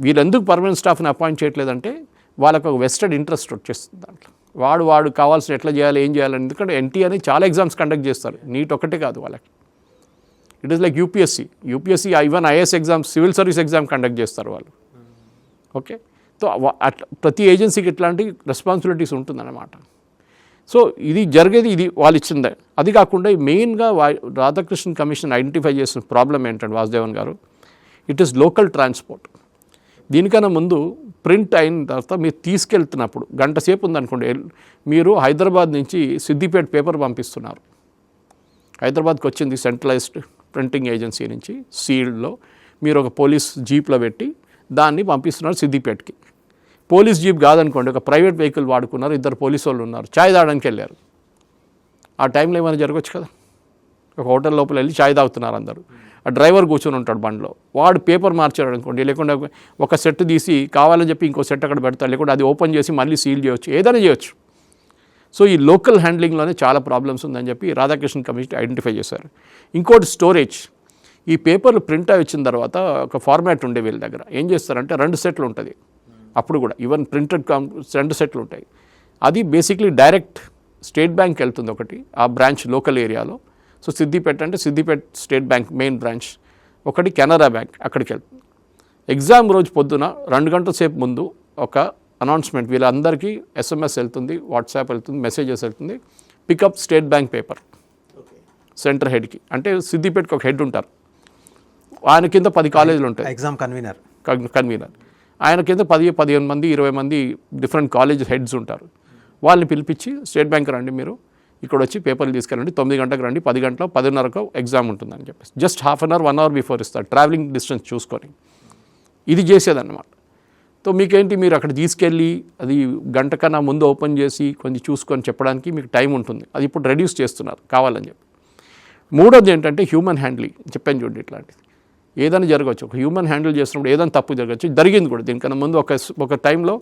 వీళ్ళు ఎందుకు పర్మనెంట్ స్టాఫ్ని అపాయింట్ చేయట్లేదంటే వాళ్ళకు ఒక వెస్టెడ్ ఇంట్రెస్ట్ వచ్చేస్తుంది దాంట్లో. వాడు కావాల్సిన ఎట్లా చేయాలి, ఏం చేయాలని. ఎందుకంటే ఎన్టీ అని చాలా ఎగ్జామ్స్ కండక్ట్ చేస్తారు, నీట్ ఒకటే కాదు వాళ్ళకి. It is like UPSC even IAS exams, civil service exam conduct చేస్తారు వాళ్ళు. ఓకే, సో అట్లా ప్రతి ఏజెన్సీకి ఇట్లాంటి రెస్పాన్సిబిలిటీస్ ఉంటుందన్నమాట. సో ఇది జరిగేది, ఇది వాళ్ళు ఇచ్చిందే. అది కాకుండా మెయిన్గా రాధాకృష్ణన్ కమిషన్ ఐడెంటిఫై చేసిన ప్రాబ్లం ఏంటంటే వాసుదేవన్ గారు, ఇట్ ఈస్ లోకల్ ట్రాన్స్పోర్ట్. దీనికన్నా ముందు ప్రింట్ అయిన తర్వాత మీరు తీసుకెళ్తున్నప్పుడు గంట సేపు ఉందనుకోండి, మీరు హైదరాబాద్ నుంచి సిద్దిపేట పేపర్ పంపిస్తున్నారు. హైదరాబాద్కి వచ్చింది సెంట్రలైజ్డ్ ప్రింటింగ్ ఏజెన్సీ నుంచి సీల్డ్లో, మీరు ఒక పోలీస్ జీప్లో పెట్టి దాన్ని పంపిస్తున్నారు సిద్దిపేటకి. పోలీస్ జీప్ కాదనుకోండి, ఒక ప్రైవేట్ వెహికల్ వాడుకున్నారు, 2 పోలీసు వాళ్ళు ఉన్నారు, ఛాయ్ తాగడానికి వెళ్ళారు. ఆ టైంలో ఏమైనా జరగచ్చు కదా. ఒక హోటల్ లోపల వెళ్ళి ఛాయ్ తాగుతున్నారు అందరూ, ఆ డ్రైవర్ కూర్చొని ఉంటాడు బండిలో, వాడు పేపర్ మార్చాడు అనుకోండి, లేకుండా ఒక సెట్ తీసి కావాలని చెప్పి ఇంకో సెట్ అక్కడ పెడతాడు, లేకుంటే అది ఓపెన్ చేసి మళ్ళీ సీల్ చేయొచ్చు, ఏదైనా చేయొచ్చు. సో ఈ లోకల్ హ్యాండ్లింగ్లోనే చాలా ప్రాబ్లమ్స్ ఉందని చెప్పి రాధాకృష్ణన్ కమిషన్ ఐడెంటిఫై చేశారు. ఇంకోటి స్టోరేజ్. ఈ పేపర్లు ప్రింట్ అయి వచ్చిన తర్వాత ఒక ఫార్మాట్ ఉండే వీళ్ళ దగ్గర ఏం చేస్తారంటే 2 సెట్లు ఉంటుంది అప్పుడు కూడా, ఈవెన్ ప్రింటెడ్ 2 సెట్లు ఉంటాయి. అది బేసిక్లీ డైరెక్ట్ స్టేట్ బ్యాంక్ వెళ్తుంది ఒకటి, ఆ బ్రాంచ్ లోకల్ ఏరియాలో. సో సిద్దిపేట అంటే Siddipet state bank main branch, ఒకటి కెనరా బ్యాంక్ అక్కడికి వెళ్తుంది. ఎగ్జామ్ రోజు పొద్దున 2 గంటల సేపు ముందు ఒక అనౌన్స్మెంట్, వీళ్ళందరికీ SMS వెళ్తుంది, వాట్సాప్ వెళ్తుంది, మెసేజెస్ వెళ్తుంది, pickup state bank paper center హెడ్కి. అంటే సిద్దిపేటకి ఒక హెడ్ ఉంటారు, ఆయన కింద 10 కాలేజీలు ఉంటాయి, ఎగ్జామ్ కన్వీనర్. ఆయన కింద 10-15 మంది 20 మంది డిఫరెంట్ కాలేజ్ హెడ్స్ ఉంటారు. వాళ్ళని పిలిపించి స్టేట్ బ్యాంక్ రండి, మీరు ఇక్కడ వచ్చి పేపర్లు తీసుకెళ్ళండి, 9 గంటలకు రండి, 10 గంటల 10:30 ఎగ్జామ్ ఉంటుందని చెప్పేసి just ½ an hour 1 hour before ఇస్తారు, ట్రావెలింగ్ డిస్టెన్స్ చూసుకొని. ఇది చేసేదన్నమాట. సో మీకేంటి, మీరు అక్కడ తీసుకెళ్ళి అది గంట కన్నా ముందు ఓపెన్ చేసి కొంచెం చూసుకొని చెప్పడానికి మీకు టైం ఉంటుంది. అది ఇప్పుడు రెడ్యూస్ చేస్తున్నారు కావాలని చెప్పి. మూడోది ఏంటంటే హ్యూమన్ హ్యాండ్లింగ్. చెప్పాను చూడండి, ఇట్లాంటిది ఏదైనా జరగవచ్చు. ఒక హ్యూమన్ హ్యాండిల్ చేస్తున్నప్పుడు ఏదైనా తప్పు జరగచ్చు, జరిగింది కూడా. దీనికన్నా ముందు ఒక టైంలో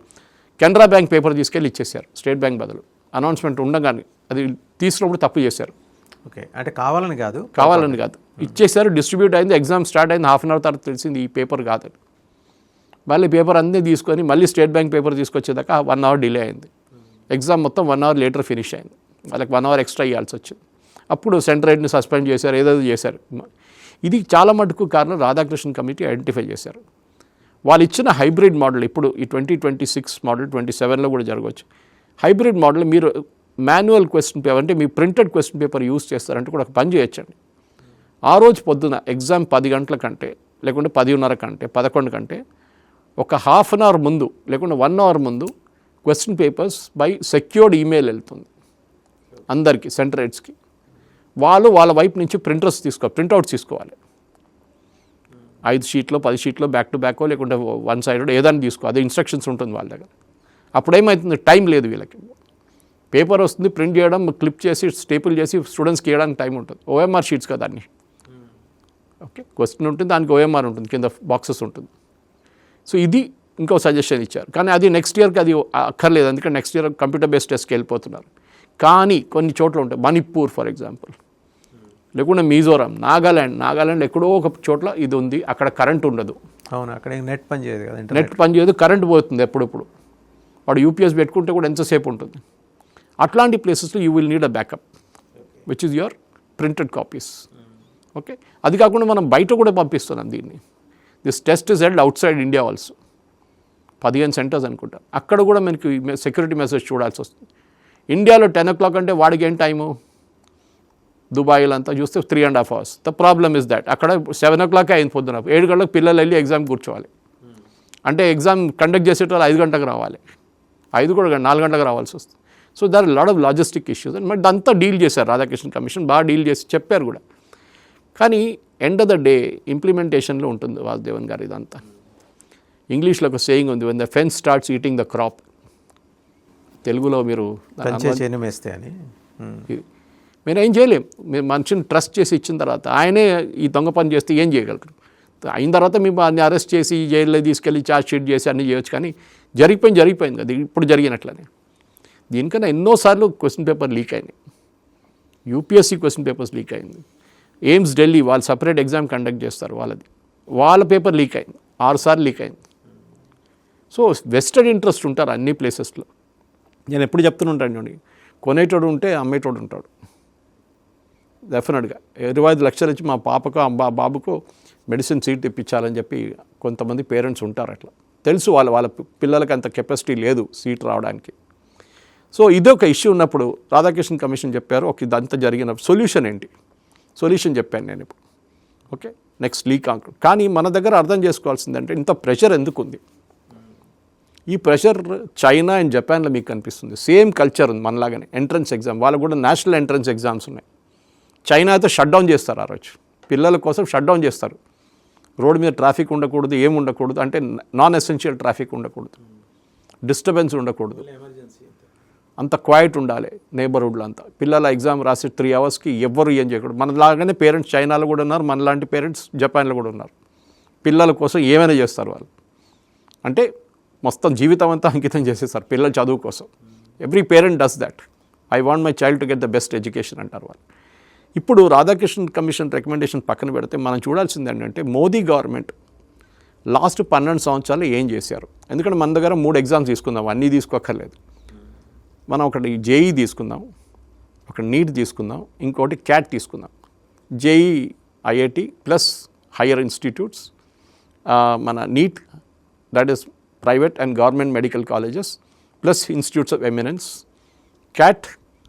కెనరా బ్యాంక్ పేపర్ తీసుకెళ్ళి ఇచ్చేసారు స్టేట్ బ్యాంక్ బదులు, అనౌన్స్మెంట్ ఉండగానే. అది తీసుకున్నప్పుడు తప్పు చేశారు. ఓకే, అంటే కావాలని కాదు ఇచ్చేసారు, డిస్ట్రిబ్యూట్ అయింది, ఎగ్జామ్ స్టార్ట్ అయింది, ½ అన్ అవర్ తర్వాత తెలిసింది ఈ పేపర్ కాదని. మళ్ళీ పేపర్ అన్నీ తీసుకొని మళ్ళీ స్టేట్ బ్యాంక్ పేపర్ తీసుకొచ్చేదాకా 1 అవర్ డిలే అయింది. ఎగ్జామ్ మొత్తం 1 అవర్ లేటర్ ఫినిష్ అయింది. వాళ్ళకి 1 అవర్ ఎక్స్ట్రా ఇవ్వాల్సి వచ్చింది. అప్పుడు సెంటర్ హెడ్ని సస్పెండ్ చేశారు, ఏదేదో చేశారు. ఇది చాలా మటుకు కారణం రాధాకృష్ణన్ కమిటీ ఐడెంటిఫై చేశారు. వాళ్ళు ఇచ్చిన హైబ్రిడ్ మోడల్ ఇప్పుడు ఈ 2026 మోడల్ 27లో కూడా జరగవచ్చు. హైబ్రిడ్ మోడల్ మీరు మాన్యువల్ క్వశ్చన్ పేపర్ అంటే మీ ప్రింటెడ్ క్వశ్చన్ పేపర్ యూస్ చేస్తారంటే కూడా ఒక పని చేయొచ్చండి. ఆ రోజు పొద్దున ఎగ్జామ్ 10 గంటల కంటే, లేకుంటే 10:30 కంటే, 11 కంటే ఒక ½ అన్ అవర్ ముందు, లేకుంటే 1 అవర్ ముందు question papers by secured email వెళ్తుంది అందరికీ, సెంటర్ హెడ్స్కి. వాళ్ళ వైపు నుంచి ప్రింట్అవుట్స్ తీసుకోవాలి. 5 షీట్లో 10 షీట్లో బ్యాక్ టు బ్యాకో లేకుంటే 1 సైడ్ ఏదైనా తీసుకో, అదే ఇన్స్ట్రక్షన్స్ ఉంటుంది వాళ్ళ దగ్గర. అప్పుడేమవుతుంది, టైం లేదు వీళ్ళకి. పేపర్ వస్తుంది, ప్రింట్ చేయడం, క్లిప్ చేసి స్టేపుల్ చేసి స్టూడెంట్స్కి ఇవ్వడానికి టైం ఉంటుంది. OMR షీట్స్ కదా అన్నీ. ఓకే, క్వశ్చన్ ఉంటుంది, దానికి OMR ఉంటుంది, కింద బాక్సెస్ ఉంటుంది. సో ఇది ఇంకో సజెషన్ ఇచ్చారు. కానీ అది నెక్స్ట్ ఇయర్కి అది అక్కర్లేదు, అందుకని నెక్స్ట్ ఇయర్ కంప్యూటర్ బేస్డ్ టెస్ట్కి వెళ్ళిపోతున్నారు. కానీ కొన్ని చోట్ల ఉంటాయి, మణిపూర్ ఫర్ ఎగ్జాంపుల్, లేకుంటే మిజోరాం, నాగాల్యాండ్ ఎక్కడో ఒక చోట్ల ఇది ఉంది, అక్కడ కరెంట్ ఉండదు. అవును, అక్కడ నెట్ పని చేయదు కదా, నెట్ పని చేయదు, కరెంట్ పోతుంది ఎప్పుడప్పుడు. వాడు UPS పెట్టుకుంటే కూడా ఎంతసేపు ఉంటుంది. అట్లాంటి ప్లేసెస్లో you will need a backup which is your printed copies. Okay, అది కాకుండా మనం బయట కూడా పంపిస్తున్నాం దీన్ని. This test is held out side India also. 15 centres అనుకుంటా, అక్కడ కూడా మనకి సెక్యూరిటీ మెసేజ్ చూడాల్సి వస్తుంది. ఇండియాలో 10 o'clock అంటే వాడికి ఏం టైము, దుబాయ్లో అంతా చూస్తే 3.5 hours. The problem is that అక్కడ 7 o'clock అయింది పొద్దున, 7 గంటలకు పిల్లలు వెళ్ళి ఎగ్జామ్ కూర్చోవాలి. అంటే ఎగ్జామ్ కండక్ట్ చేసేటప్పుడు 5 గంటలకు రావాలి, 5 కూడా 4 గంటలకు రావాల్సి వస్తుంది. So there lot of logistic issues. And మరి అంతా డీల్ చేశారు రాధాకృష్ణన్ కమిషన్, బాగా డీల్ చేసి చెప్పారు కూడా. కానీ ఎండ్ ఆఫ్ ద డే ఇంప్లిమెంటేషన్లో ఉంటుంది వాసుదేవన్ గారు ఇదంతా. ఇంగ్లీష్లో ఒక సేయింగ్ ఉంది, when the fence starts eating the crop. తెలుగులో మీరు వేస్తే అని మీరు ఏం చేయలేం. మీరు మనిషిని ట్రస్ట్ చేసి ఇచ్చిన తర్వాత ఆయనే ఈ దొంగ పని చేస్తే ఏం చేయగలరు. అయిన తర్వాత మేము అన్ని అరెస్ట్ చేసి జైల్లో తీసుకెళ్ళి ఛార్జ్ షీట్ చేసి అన్నీ చేయొచ్చు. కానీ జరిగిపోయింది కదా ఇప్పుడు జరిగినట్లనే. దీనికన్నా ఎన్నోసార్లు క్వశ్చన్ పేపర్ లీక్ అయినాయి. UPSC క్వశ్చన్ పేపర్స్ లీక్ అయింది. ఎయిమ్స్ ఢిల్లీ వాళ్ళు సపరేట్ ఎగ్జామ్ కండక్ట్ చేస్తారు, వాళ్ళ పేపర్ లీక్ అయింది, 6 సార్లు లీక్ అయింది. సో వెస్టెడ్ ఇంట్రెస్ట్ ఉంటారు అన్ని ప్లేసెస్లో. నేను ఎప్పుడు చెప్తుంటాను చూడండి, కొనేటోడు ఉంటే అమ్మేటోడు ఉంటాడు డెఫినెట్గా. 25 లక్షలు ఇచ్చి మా పాపకు బాబుకు మెడిసిన్ సీట్ ఇప్పించాలని చెప్పి కొంతమంది పేరెంట్స్ ఉంటారు. అట్లా తెలుసు వాళ్ళ పిల్లలకి అంత కెపాసిటీ లేదు సీట్ రావడానికి. సో ఇదొక ఇష్యూ ఉన్నప్పుడు రాధాకృష్ణ కమిషన్ చెప్పారు, ఓకే ఇదంతా జరిగిన సొల్యూషన్ ఏంటి, సొల్యూషన్ చెప్పాను నేను ఇప్పుడు. Okay, next leak concrete. కానీ మన దగ్గర అర్థం చేసుకోవాల్సిందంటే ఇంత ప్రెషర్ ఎందుకు ఉంది? ఈ ప్రెషర్ చైనా అండ్ జపాన్లో మీకు కనిపిస్తుంది. సేమ్ కల్చర్ ఉంది మనలాగానే. ఎంట్రన్స్ ఎగ్జామ్, వాళ్ళకు కూడా నేషనల్ ఎంట్రన్స్ ఎగ్జామ్స్ ఉన్నాయి. చైనా అయితే షట్ డౌన్ చేస్తారు ఆ రోజు, పిల్లల కోసం షట్ డౌన్ చేస్తారు. రోడ్డు మీద ట్రాఫిక్ ఉండకూడదు, ఏమి ఉండకూడదు, అంటే నాన్ ఎసెన్షియల్ ట్రాఫిక్ ఉండకూడదు, డిస్టర్బెన్స్ ఉండకూడదు, అంత క్వైట్ ఉండాలి నేబర్హుడ్లో అంతా. పిల్లల ఎగ్జామ్ రాసి 3 అవర్స్కి ఎవ్వరు ఏం చేయకూడదు. మనలాగానే పేరెంట్స్ చైనాలో కూడా ఉన్నారు, మనలాంటి పేరెంట్స్ జపాన్లో కూడా ఉన్నారు. పిల్లల కోసం ఏమైనా చేస్తారు వాళ్ళు, అంటే మొత్తం జీవితం అంతా అంకితం చేసేస్తారు పిల్లల చదువు కోసం. Every parent does that. I want my child to get the best education అంటారు వాళ్ళు. ఇప్పుడు రాధాకృష్ణ కమిషన్ రికమెండేషన్ పక్కన పెడితే మనం చూడాల్సింది ఏంటంటే మోదీ గవర్నమెంట్ లాస్ట్ 12 సంవత్సరాలు ఏం చేశారు. ఎందుకంటే మన దగ్గర 3 ఎగ్జామ్స్ తీసుకుందాం, అన్నీ తీసుకోక్కర్లేదు. మనం ఒకటి జేఈ తీసుకుందాం, ఒక నీట్ తీసుకుందాం, ఇంకోటి క్యాట్ తీసుకుందాం. JEE IIT plus higher institutes, మన NEET that is private and government medical colleges plus institutes of eminence, CAT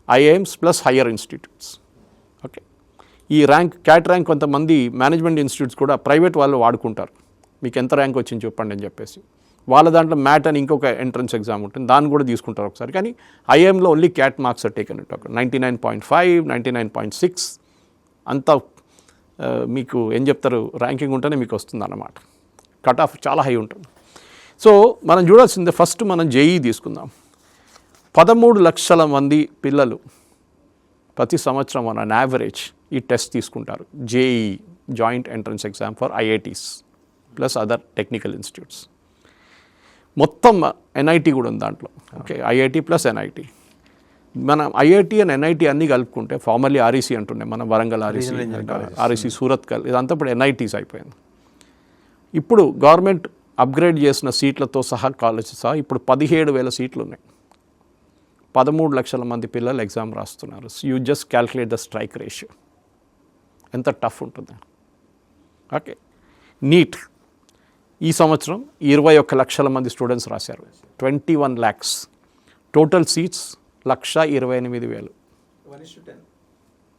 IIMs plus higher institutes. Okay, ఈ క్యాట్ ర్యాంక్ కొంతమంది మేనేజ్మెంట్ ఇన్స్టిట్యూట్స్ కూడా ప్రైవేట్ వాళ్ళు వాడుకుంటారు. మీకు ఎంత ర్యాంక్ వచ్చింది చెప్పండి అని చెప్పేసి. వాళ్ళ దాంట్లో మ్యాట్ అని ఇంకొక ఎంట్రన్స్ ఎగ్జామ్ ఉంటుంది, దాన్ని కూడా తీసుకుంటారు ఒకసారి. కానీ ఐఐఎంలో only CAT marks are taken it. 99.5, 99.6 అంతా మీకు ఏం చెప్తారు ర్యాంకింగ్ ఉంటేనే మీకు వస్తుంది అన్నమాట. కట్ ఆఫ్ చాలా హై ఉంటుంది. సో మనం చూడాల్సిందే, ఫస్ట్ మనం జేఈ తీసుకుందాం. 13 లక్షల మంది పిల్లలు ప్రతి సంవత్సరం ఆన్ యావరేజ్ ఈ టెస్ట్ తీసుకుంటారు. JEE joint entrance exam for IITs plus other technical institutes. మొత్తం ఎన్ఐటి కూడా ఉంది దాంట్లో. Okay, IIT plus NIT. మనం ఐఐటి అండ్ ఎన్ఐటి అన్నీ కలుపుకుంటే ఫార్మల్లీ ఆర్ఈసీ అంటుండే మనం, వరంగల్ ఆర్ఈసీ సూరత్కల్, ఇదంతా ఇప్పుడు ఎన్ఐటీస్ అయిపోయింది. ఇప్పుడు గవర్నమెంట్ అప్గ్రేడ్ చేసిన సీట్లతో సహా కాలేజెస్ సహా ఇప్పుడు 17,000 సీట్లు ఉన్నాయి. 13 లక్షల మంది పిల్లలు ఎగ్జామ్ రాస్తున్నారు. You just calculate the strike ratio, ఎంత టఫ్ ఉంటుంది. ఓకే, నీట్ ఈ సంవత్సరం 21 లక్షల మంది స్టూడెంట్స్ రాశారు. 21 lakhs టోటల్ సీట్స్ 128,000.